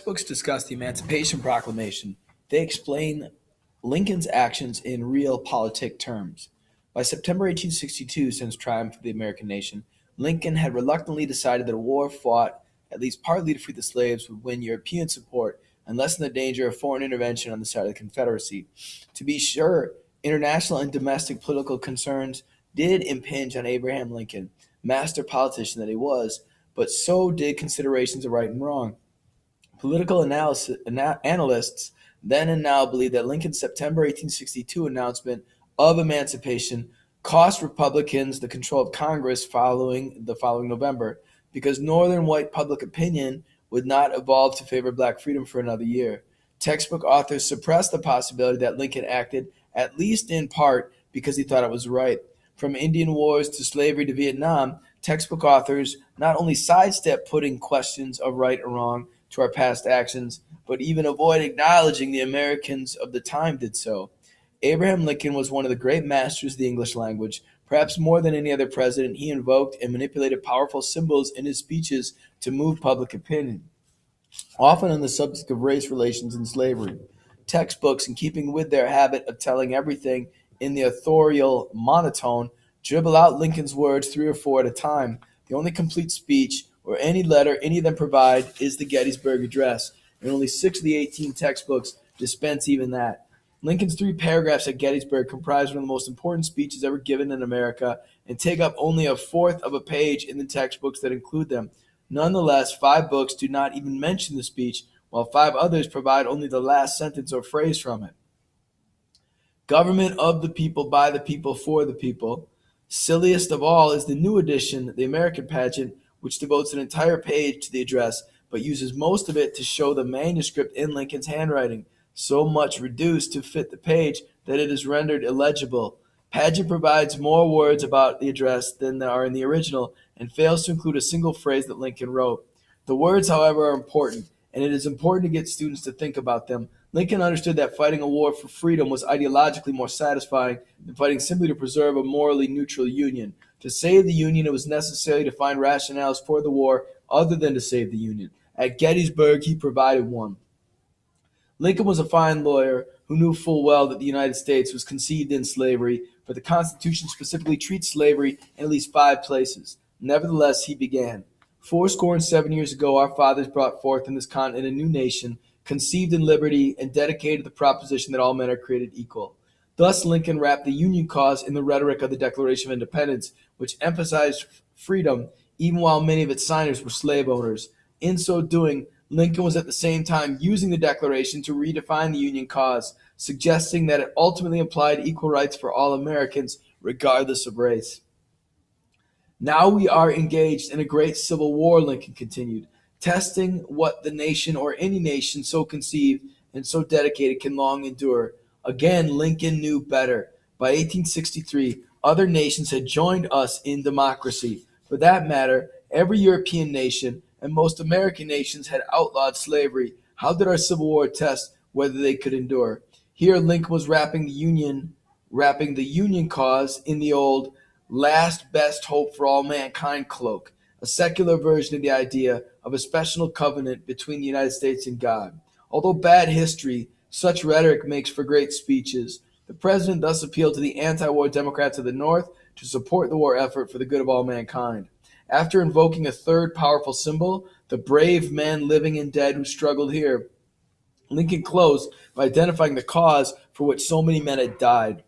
Books discuss the Emancipation Proclamation. They explain Lincoln's actions in realpolitik terms. By September 1862, since triumph of the American nation, Lincoln had reluctantly decided that a war fought at least partly to free the slaves would win European support and lessen the danger of foreign intervention on the side of the Confederacy. To be sure, international and domestic political concerns did impinge on Abraham Lincoln, master politician that he was, but so did considerations of right and wrong. Analysts then and now believe that Lincoln's September 1862 announcement of emancipation cost Republicans the control of Congress following the following November, because Northern white public opinion would not evolve to favor black freedom for another year. Textbook authors suppressed the possibility that Lincoln acted, at least in part, because he thought it was right. From Indian wars to slavery to Vietnam, textbook authors not only sidestep putting questions of right or wrong to our past actions, but even avoid acknowledging the Americans of the time did so. Abraham Lincoln was one of the great masters of the English language. Perhaps more than any other president, he invoked and manipulated powerful symbols in his speeches to move public opinion, often on the subject of race relations and slavery. Textbooks, in keeping with their habit of telling everything in the authorial monotone, dribble out Lincoln's words three or four at a time. The only complete speech or any letter any of them provide is the Gettysburg Address, and only 6 of the 18 textbooks dispense even that. Lincoln's 3 paragraphs at Gettysburg comprise one of the most important speeches ever given in America and take up only a fourth of a page in the textbooks that include them. Nonetheless, 5 books do not even mention the speech, while 5 others provide only the last sentence or phrase from it. Government of the people, by the people, for the people. Silliest of all is the new edition, the American Pageant, which devotes an entire page to the address, but uses most of it to show the manuscript in Lincoln's handwriting, so much reduced to fit the page that it is rendered illegible. Pageant provides more words about the address than there are in the original, and fails to include a single phrase that Lincoln wrote. The words, however, are important, and it is important to get students to think about them. Lincoln understood that fighting a war for freedom was ideologically more satisfying than fighting simply to preserve a morally neutral Union. To save the Union, it was necessary to find rationales for the war other than to save the Union. At Gettysburg, he provided one. Lincoln was a fine lawyer who knew full well that the United States was conceived in slavery, for the Constitution specifically treats slavery in at least 5 places. Nevertheless, he began. 7 years ago, our fathers brought forth in this continent a new nation, conceived in liberty and dedicated to the proposition that all men are created equal. Thus, Lincoln wrapped the Union cause in the rhetoric of the Declaration of Independence, which emphasized freedom even while many of its signers were slave owners. In so doing, Lincoln was at the same time using the Declaration to redefine the Union cause, suggesting that it ultimately implied equal rights for all Americans, regardless of race. Now we are engaged in a great civil war, Lincoln continued, testing what the nation or any nation so conceived and so dedicated can long endure. Again, Lincoln knew better. By 1863, other nations had joined us in democracy. For that matter, every European nation and most American nations had outlawed slavery. How did our Civil War test whether they could endure? Here, Lincoln was wrapping the Union cause in the old last best hope for all mankind cloak, a secular version of the idea of a special covenant between the United States and God. Although bad history, such rhetoric makes for great speeches. The president thus appealed to the anti-war Democrats of the North to support the war effort for the good of all mankind. After invoking a third powerful symbol, the brave men living and dead who struggled here, Lincoln closed by identifying the cause for which so many men had died,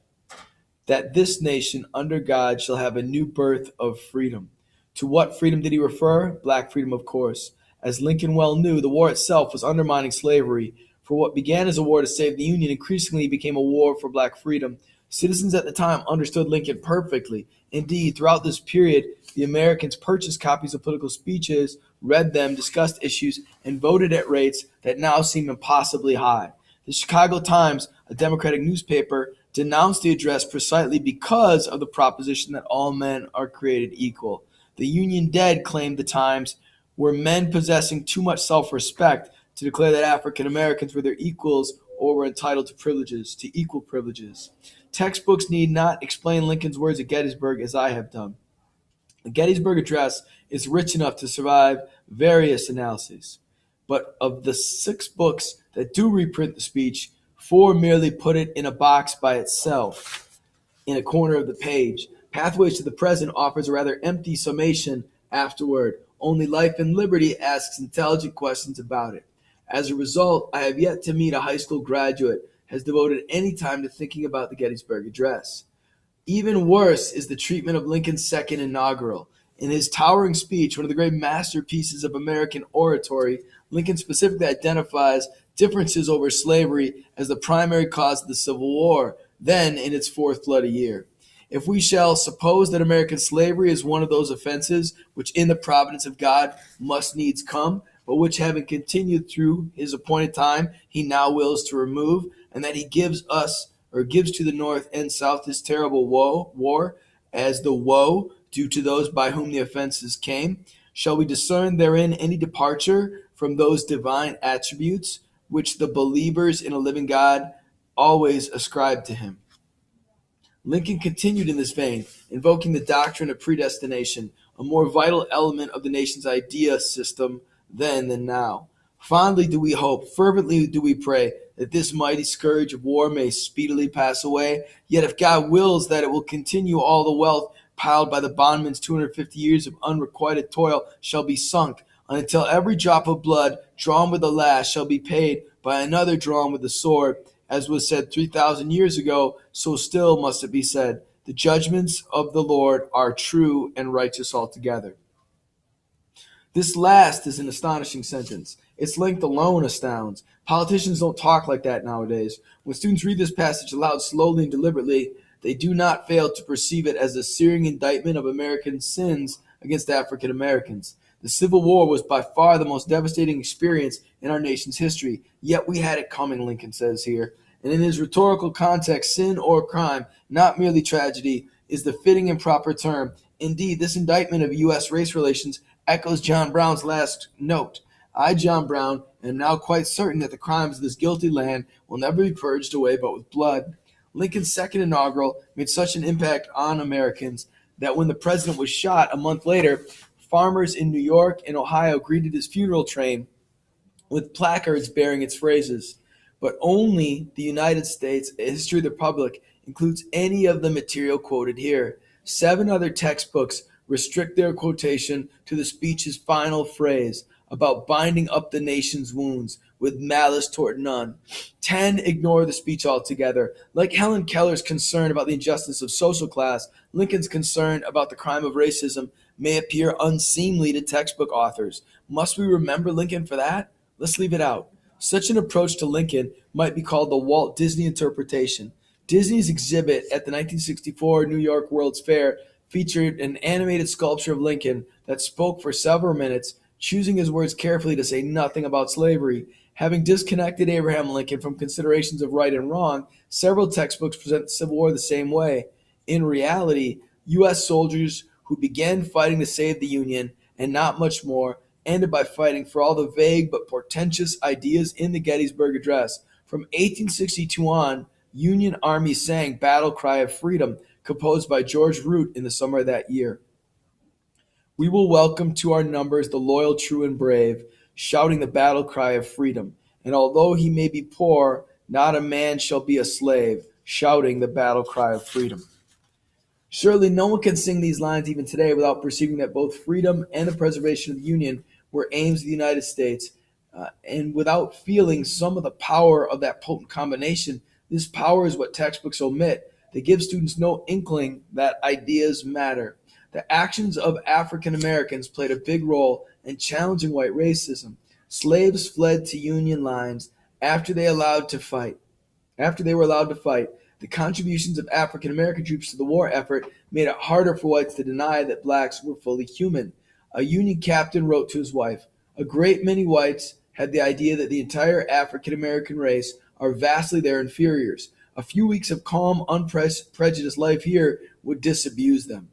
that this nation under God shall have a new birth of freedom. To what freedom did he refer? Black freedom, of course. As Lincoln well knew, the war itself was undermining slavery. For what began as a war to save the Union increasingly became a war for black freedom. Citizens at the time understood Lincoln perfectly. Indeed, throughout this period, the Americans purchased copies of political speeches, read them, discussed issues, and voted at rates that now seem impossibly high. The Chicago Times, a Democratic newspaper, denounced the address precisely because of the proposition that all men are created equal. The Union dead, claimed the Times, were men possessing too much self-respect to declare that African Americans were their equals or were entitled to equal privileges. Textbooks need not explain Lincoln's words at Gettysburg as I have done. The Gettysburg Address is rich enough to survive various analyses, but of the 6 books that do reprint the speech, 4 merely put it in a box by itself in a corner of the page. Pathways to the Present offers a rather empty summation afterward. Only Life and Liberty asks intelligent questions about it. As a result, I have yet to meet a high school graduate has devoted any time to thinking about the Gettysburg Address. Even worse is the treatment of Lincoln's second inaugural. In his towering speech, one of the great masterpieces of American oratory, Lincoln specifically identifies differences over slavery as the primary cause of the Civil War, then in its 4th bloody year. If we shall suppose that American slavery is one of those offenses which in the providence of God must needs come, but which having continued through his appointed time, he now wills to remove, and that he gives us or gives to the North and South this terrible war as the woe due to those by whom the offenses came, shall we discern therein any departure from those divine attributes which the believers in a living God always ascribe to him? Lincoln continued in this vein, invoking the doctrine of predestination, a more vital element of the nation's idea system then than now. Fondly do we hope, fervently do we pray, that this mighty scourge of war may speedily pass away. Yet if God wills that it will continue, all the wealth piled by the bondman's 250 years of unrequited toil shall be sunk, until every drop of blood drawn with the lash shall be paid by another drawn with the sword. As was said 3,000 years ago, so still must it be said, the judgments of the Lord are true and righteous altogether. This last is an astonishing sentence. Its length alone astounds. Politicians don't talk like that nowadays. When students read this passage aloud slowly and deliberately, they do not fail to perceive it as a searing indictment of American sins against African Americans. The Civil War was by far the most devastating experience in our nation's history, yet we had it coming, Lincoln says here. And in his rhetorical context, sin or crime, not merely tragedy, is the fitting and proper term. Indeed, this indictment of U.S. race relations echoes John Brown's last note. I, John Brown, am now quite certain that the crimes of this guilty land will never be purged away but with blood. Lincoln's second inaugural made such an impact on Americans that when the president was shot a month later, farmers in New York and Ohio greeted his funeral train with placards bearing its phrases. But only the United States History of the Republic includes any of the material quoted here. 7 other textbooks restrict their quotation to the speech's final phrase about binding up the nation's wounds with malice toward none. 10 ignore the speech altogether. Like Helen Keller's concern about the injustice of social class, Lincoln's concern about the crime of racism may appear unseemly to textbook authors. Must we remember Lincoln for that? Let's leave it out. Such an approach to Lincoln might be called the Walt Disney interpretation. Disney's exhibit at the 1964 New York World's Fair featured an animated sculpture of Lincoln that spoke for several minutes, choosing his words carefully to say nothing about slavery. Having disconnected Abraham Lincoln from considerations of right and wrong, several textbooks present the Civil War the same way. In reality, U.S. soldiers who began fighting to save the Union, and not much more, ended by fighting for all the vague but portentous ideas in the Gettysburg Address. From 1862 on, Union Army sang Battle Cry of Freedom, composed by George Root in the summer of that year. We will welcome to our numbers the loyal, true, and brave, shouting the battle cry of freedom. And although he may be poor, not a man shall be a slave, shouting the battle cry of freedom. Surely no one can sing these lines even today without perceiving that both freedom and the preservation of the Union were aims of the United States, and without feeling some of the power of that potent combination. This power is what textbooks omit. They give students no inkling that ideas matter. The actions of African Americans played a big role in challenging white racism. Slaves fled to Union lines after they were allowed to fight. The contributions of African American troops to the war effort made it harder for whites to deny that blacks were fully human. A Union captain wrote to his wife, "A great many whites had the idea that the entire African American race are vastly their inferiors. A few weeks of calm, unprejudiced life here would disabuse them.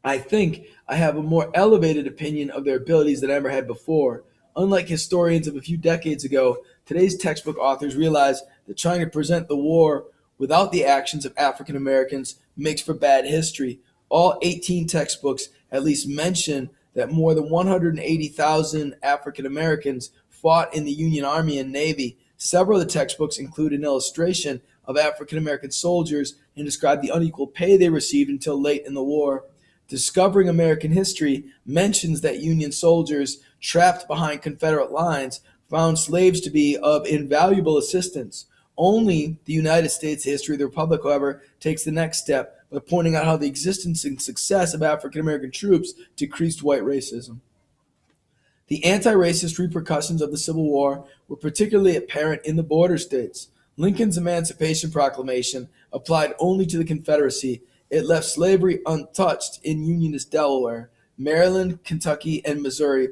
I think I have a more elevated opinion of their abilities than I ever had before. Unlike historians of a few decades ago, today's textbook authors realize that trying to present the war without the actions of African Americans makes for bad history. All 18 textbooks at least mention that more than 180,000 African Americans fought in the Union Army and Navy. Several of the textbooks include an illustration of African American soldiers and describe the unequal pay they received until late in the war. Discovering American History mentions that Union soldiers trapped behind Confederate lines found slaves to be of invaluable assistance. Only the United States History of the Republic, however, takes the next step by pointing out how the existence and success of African American troops decreased white racism. The anti-racist repercussions of the Civil War were particularly apparent in the border states. Lincoln's Emancipation Proclamation applied only to the Confederacy. It left slavery untouched in Unionist Delaware, Maryland, Kentucky, and Missouri.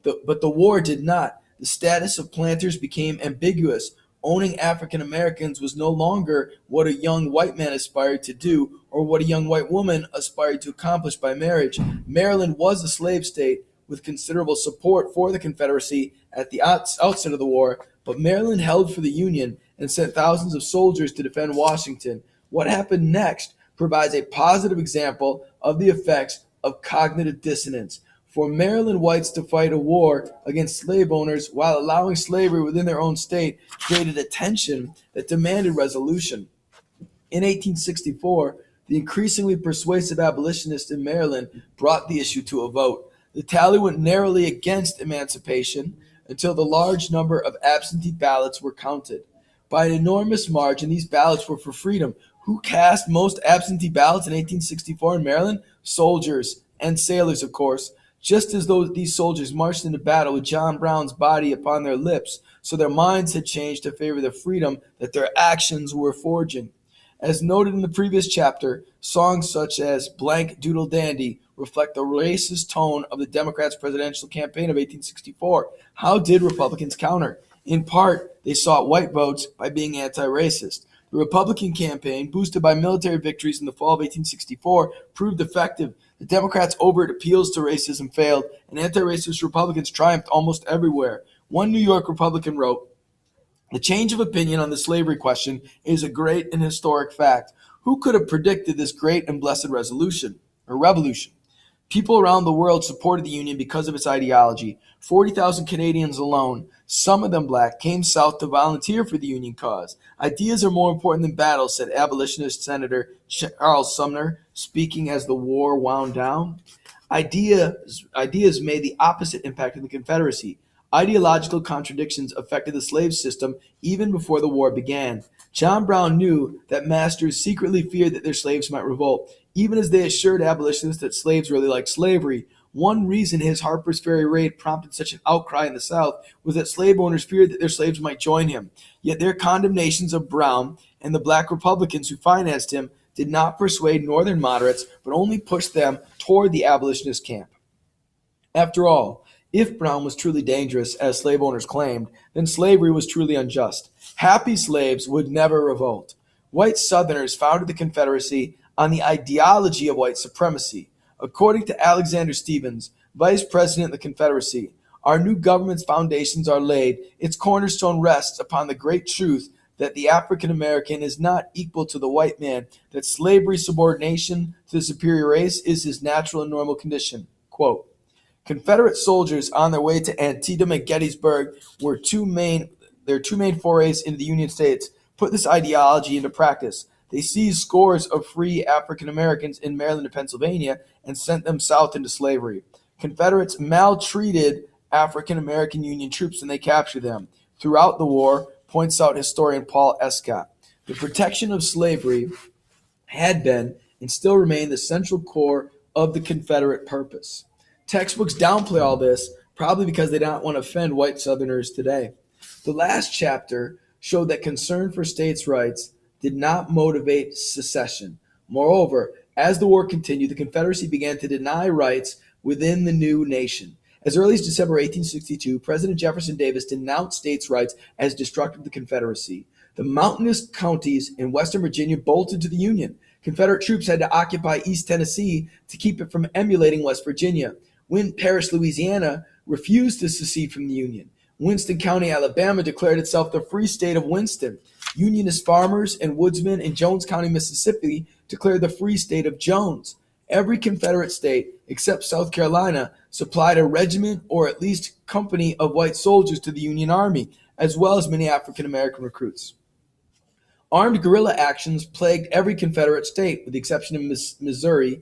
But the war did not. The status of planters became ambiguous. Owning African Americans was no longer what a young white man aspired to do or what a young white woman aspired to accomplish by marriage. Maryland was a slave state with considerable support for the Confederacy at the outset of the war, but Maryland held for the Union and sent thousands of soldiers to defend Washington. What happened next provides a positive example of the effects of cognitive dissonance. For Maryland whites to fight a war against slave owners while allowing slavery within their own state created a tension that demanded resolution. In 1864, the increasingly persuasive abolitionists in Maryland brought the issue to a vote. The tally went narrowly against emancipation until the large number of absentee ballots were counted. By an enormous margin, these ballots were for freedom. Who cast most absentee ballots in 1864 in Maryland? Soldiers and sailors, of course. Just as though these soldiers marched into battle with John Brown's body upon their lips, so their minds had changed to favor the freedom that their actions were forging. As noted in the previous chapter, songs such as Blank Doodle Dandy reflect the racist tone of the Democrats' presidential campaign of 1864. How did Republicans counter? In part, they sought white votes by being anti-racist. The Republican campaign, boosted by military victories in the fall of 1864, proved effective. The Democrats' overt appeals to racism failed, and anti-racist Republicans triumphed almost everywhere. One New York Republican wrote, "The change of opinion on the slavery question is a great and historic fact. Who could have predicted this great and blessed revolution? People around the world supported the Union because of its ideology. 40,000 Canadians alone, some of them black, came south to volunteer for the Union cause. Ideas are more important than battles," said abolitionist Senator Charles Sumner, speaking as the war wound down. Ideas made the opposite impact in the Confederacy. Ideological contradictions affected the slave system even before the war began. John Brown knew that masters secretly feared that their slaves might revolt, even as they assured abolitionists that slaves really liked slavery. One reason his Harper's Ferry raid prompted such an outcry in the South was that slave owners feared that their slaves might join him. Yet their condemnations of Brown and the black Republicans who financed him did not persuade Northern moderates, but only pushed them toward the abolitionist camp. After all, if Brown was truly dangerous, as slave owners claimed, then slavery was truly unjust. Happy slaves would never revolt. White Southerners founded the Confederacy on the ideology of white supremacy. According to Alexander Stephens, vice president of the Confederacy, our new government's foundations are laid. Its cornerstone rests upon the great truth that the African American is not equal to the white man, that slavery subordination to the superior race is his natural and normal condition. Quote, Confederate soldiers on their way to Antietam and Gettysburg were their two main forays into the Union States put this ideology into practice. They seized scores of free African Americans in Maryland and Pennsylvania and sent them south into slavery. Confederates maltreated African American Union troops and they captured them. Throughout the war, points out historian Paul Escott, the protection of slavery had been and still remained the central core of the Confederate purpose. Textbooks downplay all this, probably because they don't want to offend white Southerners today. The last chapter showed that concern for states' rights did not motivate secession. Moreover, as the war continued, the Confederacy began to deny rights within the new nation. As early as December 1862, President Jefferson Davis denounced states' rights as destructive of the Confederacy. The mountainous counties in Western Virginia bolted to the Union. Confederate troops had to occupy East Tennessee to keep it from emulating West Virginia. Wynn Parish, Louisiana, refused to secede from the Union. Winston County, Alabama, declared itself the Free State of Winston. Unionist farmers and woodsmen in Jones County, Mississippi, declared the Free State of Jones. Every Confederate state, except South Carolina, supplied a regiment or at least company of white soldiers to the Union Army, as well as many African American recruits. Armed guerrilla actions plagued every Confederate state, with the exception of Missouri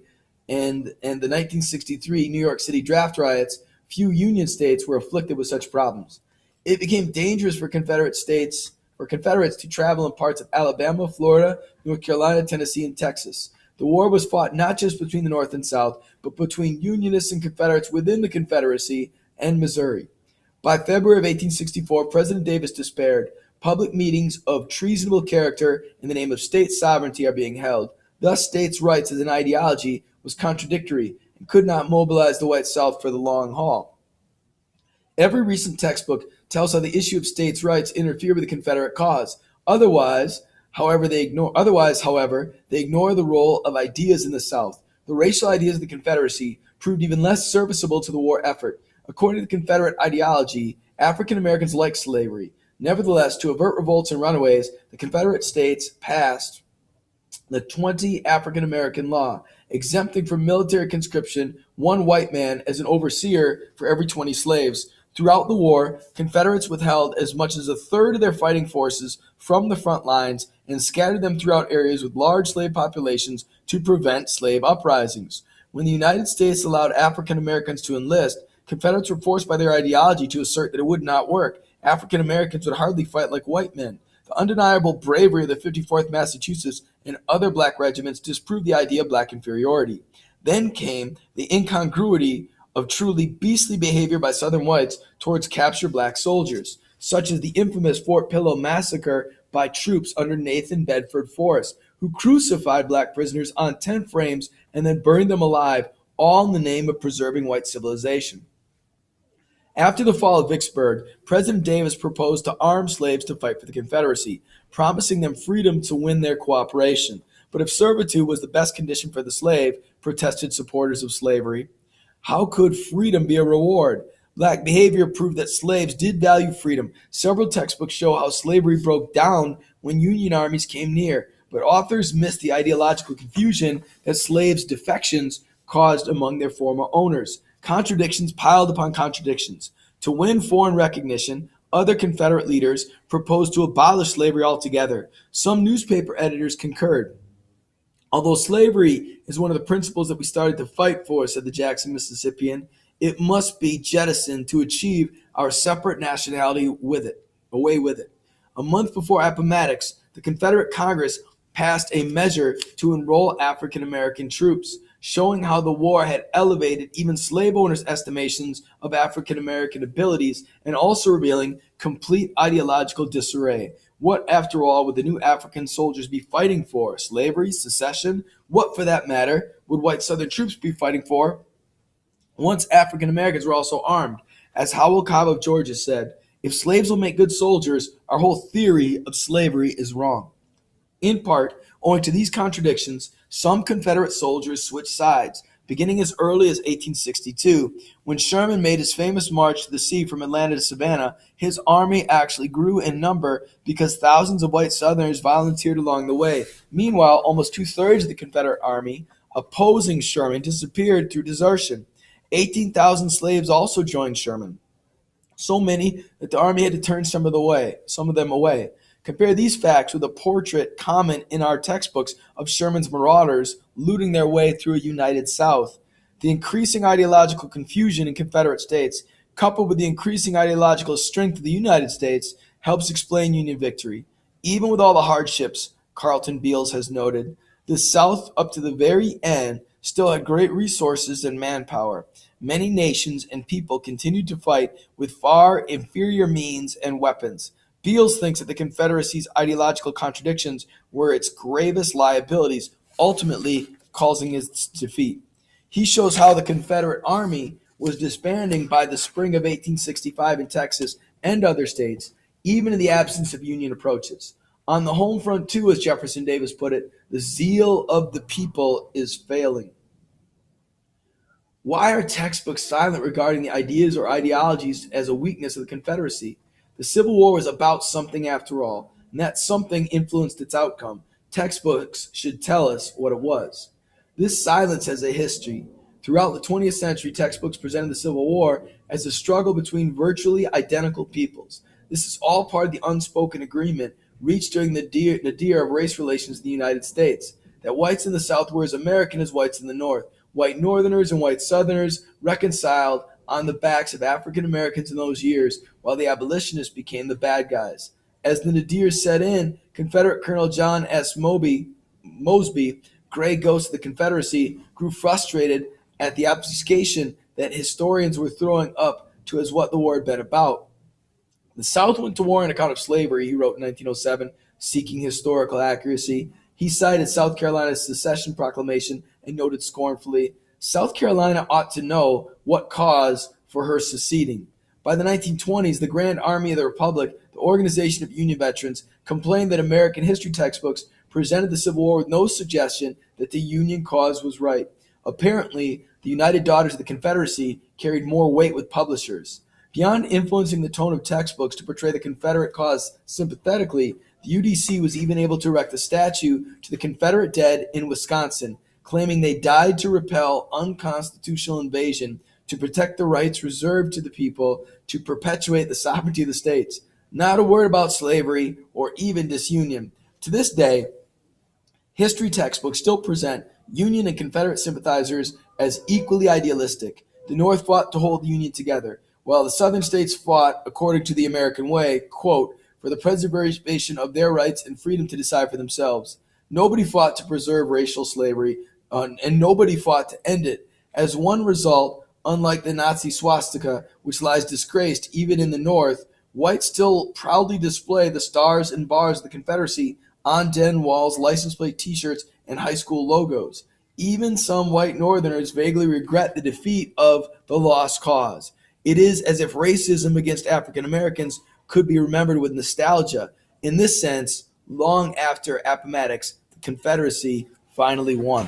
and the 1963 New York City draft riots. Few Union states were afflicted with such problems. It became dangerous for Confederates to travel in parts of Alabama, Florida, North Carolina, Tennessee, and Texas. The war was fought not just between the North and South, but between Unionists and Confederates within the Confederacy and Missouri. By February of 1864, President Davis despaired. Public meetings of treasonable character in the name of state sovereignty are being held. Thus, states' rights as an ideology was contradictory and could not mobilize the white South for the long haul. Every recent textbook tells how the issue of states' rights interfere with the Confederate cause. However, they ignore the role of ideas in the South. The racial ideas of the Confederacy proved even less serviceable to the war effort. According to the Confederate ideology, African Americans liked slavery. Nevertheless, to avert revolts and runaways, the Confederate States passed the 20 African American law, exempting from military conscription one white man as an overseer for every 20 slaves. Throughout the war, Confederates withheld as much as a third of their fighting forces from the front lines and scattered them throughout areas with large slave populations to prevent slave uprisings. When the United States allowed African Americans to enlist, Confederates were forced by their ideology to assert that it would not work. African Americans would hardly fight like white men. The undeniable bravery of the 54th Massachusetts and other black regiments disproved the idea of black inferiority. Then came the incongruity of truly beastly behavior by Southern whites towards captured black soldiers, such as the infamous Fort Pillow massacre by troops under Nathan Bedford Forrest, who crucified black prisoners on tent frames and then burned them alive, all in the name of preserving white civilization. After the fall of Vicksburg, President Davis proposed to arm slaves to fight for the Confederacy, promising them freedom to win their cooperation. But if servitude was the best condition for the slave, protested supporters of slavery, how could freedom be a reward? Black behavior proved that slaves did value freedom. Several textbooks show how slavery broke down when Union armies came near, but authors missed the ideological confusion that slaves' defections caused among their former owners. Contradictions piled upon contradictions. To win foreign recognition, other Confederate leaders proposed to abolish slavery altogether. Some newspaper editors concurred. Although slavery is one of the principles that we started to fight for, said the Jackson Mississippian, it must be jettisoned to achieve our separate nationality away with it. A month before Appomattox, the Confederate Congress passed a measure to enroll African American troops, showing how the war had elevated even slave owners' estimations of African American abilities and also revealing complete ideological disarray. What, after all, would the new African soldiers be fighting for? Slavery? Secession? What, for that matter, would white Southern troops be fighting for once African Americans were also armed? As Howell Cobb of Georgia said, if slaves will make good soldiers, our whole theory of slavery is wrong. In part, owing to these contradictions, some Confederate soldiers switched sides, beginning as early as 1862. When Sherman made his famous march to the sea from Atlanta to Savannah, his army actually grew in number because thousands of white Southerners volunteered along the way. Meanwhile, almost two-thirds of the Confederate army opposing Sherman disappeared through desertion. 18,000 slaves also joined Sherman, so many that the army had to turn some of them away. Compare these facts with a portrait common in our textbooks of Sherman's marauders looting their way through a united South. The increasing ideological confusion in Confederate states, coupled with the increasing ideological strength of the United States, helps explain Union victory. Even with all the hardships, Carlton Beals has noted, the South, up to the very end, still had great resources and manpower. Many nations and people continued to fight with far inferior means and weapons. Beals thinks that the Confederacy's ideological contradictions were its gravest liabilities, ultimately causing its defeat. He shows how the Confederate Army was disbanding by the spring of 1865 in Texas and other states, even in the absence of Union approaches. On the home front, too, as Jefferson Davis put it, the zeal of the people is failing. Why are textbooks silent regarding the ideas or ideologies as a weakness of the Confederacy? The Civil War was about something after all, and that something influenced its outcome. Textbooks should tell us what it was. This silence has a history. Throughout the 20th century, textbooks presented the Civil War as a struggle between virtually identical peoples. This is all part of the unspoken agreement reached during the nadir of race relations in the United States, that whites in the South were as American as whites in the North. White Northerners and white Southerners reconciled on the backs of African Americans in those years, while the abolitionists became the bad guys. As the nadir set in, Confederate Colonel John S. Mosby, gray ghost of the Confederacy, grew frustrated at the obfuscation that historians were throwing up to as what the war had been about. The South went to war on account of slavery, he wrote in 1907, seeking historical accuracy. He cited South Carolina's secession proclamation and noted scornfully, South Carolina ought to know what cause for her seceding. By the 1920s, the Grand Army of the Republic, the Organization of Union Veterans, complained that American history textbooks presented the Civil War with no suggestion that the Union cause was right. Apparently, the United Daughters of the Confederacy carried more weight with publishers. Beyond influencing the tone of textbooks to portray the Confederate cause sympathetically, the UDC was even able to erect a statue to the Confederate dead in Wisconsin, claiming they died to repel unconstitutional invasion, to protect the rights reserved to the people, to perpetuate the sovereignty of the states. Not a word about slavery or even disunion. To this day, history textbooks still present Union and Confederate sympathizers as equally idealistic. The North fought to hold the Union together, while the Southern states fought, according to the American way, quote, for the preservation of their rights and freedom to decide for themselves. Nobody fought to preserve racial slavery, and nobody fought to end it. As one result, unlike the Nazi swastika, which lies disgraced even in the North, whites still proudly display the stars and bars of the Confederacy on den walls, license plate T-shirts, and high school logos. Even some white Northerners vaguely regret the defeat of the lost cause. It is as if racism against African Americans could be remembered with nostalgia. In this sense, long after Appomattox, the Confederacy finally won.